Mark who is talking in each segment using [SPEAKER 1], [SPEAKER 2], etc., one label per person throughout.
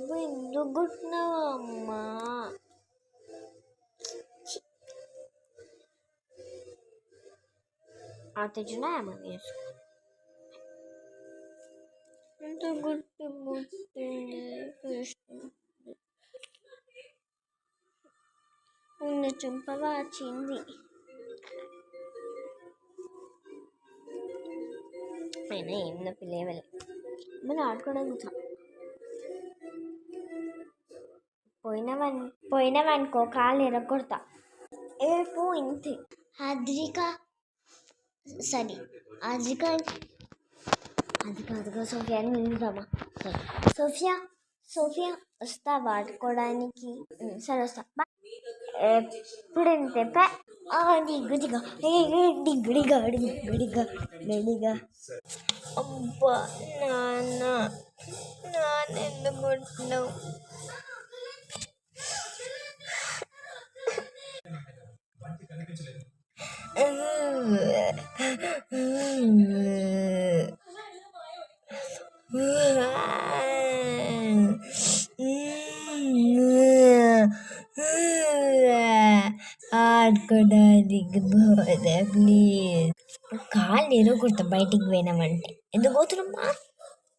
[SPEAKER 1] ఎందుకు కొట్టినావమ్మా? ఆ తెచ్చున్నా ఏమో వేసుకో. ఎంత గుర్తు ఉన్న చుంప వాచింది. అయినా ఏం నొప్పి లేవలే. మళ్ళీ ఆడుకోవడం పోయినవనుకో కాళ్ళు ఎరగొడతా. ఏపు ఇంతే. ఆద్రిక సరే ఆద్రిక అది కాదుగా సోఫియాని పిలుద్దామా? సోఫియా సోఫియా వస్తావా ఆడుకోవడానికి? సరే వస్తా. ఎప్పుడు ఇంతే దిగ్గుదిగా దిగ్గుడిగా దిగ్గుడిగా గడిగా. అబ్బా నాన్న ఎందుకు కొట్టినావు? ఆడుకోవడానికి పోదా ప్లీజ్. కాళ్ళు ఎరగొడతా బయటికి పోయినామంటే. ఎందుకు పోతున్నామ్మా?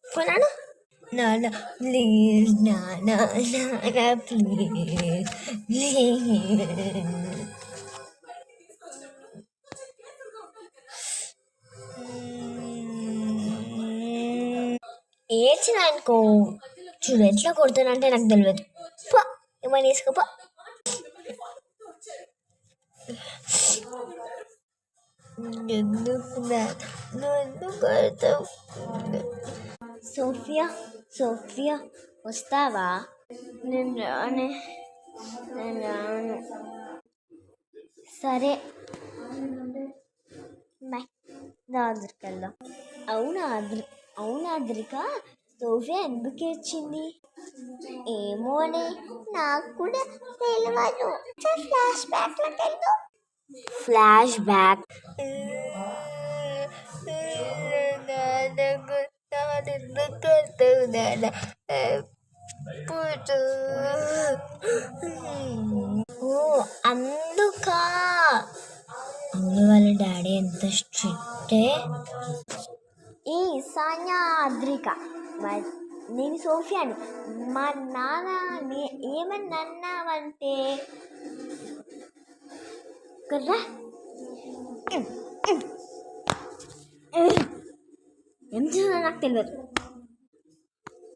[SPEAKER 1] పోనాను నాన్న ప్లీజ్, నాన్న ప్లీజ్ ఏడ్చిన అనుకో చూడు ఎట్లా కొడతానంటే నాకు తెలియదు. ఏమైనా వేసుకోపో. ఎందుకు కొడతావు? సోఫియా సోఫియా వస్తావా? నేను రాను. సరే బాయ్. ఆద్రిక వెళ్దాం. అవునా ఆద్రిక సోఫియా ఎందుకు ఏడ్చింది? ఏమోనే నాకు కూడా తెలియదు. ఫ్లాష్ బ్యాక్ అందుకా. అవును వాళ్ళ డాడీ ఎంత స్ట్రిక్టే. ఈ సాన్యా ఆద్రిక నేను సోఫియాని. మా నాన్న ఏమని అన్నావంటే కదా ఏం చేయాలో నాకు తెలియదు.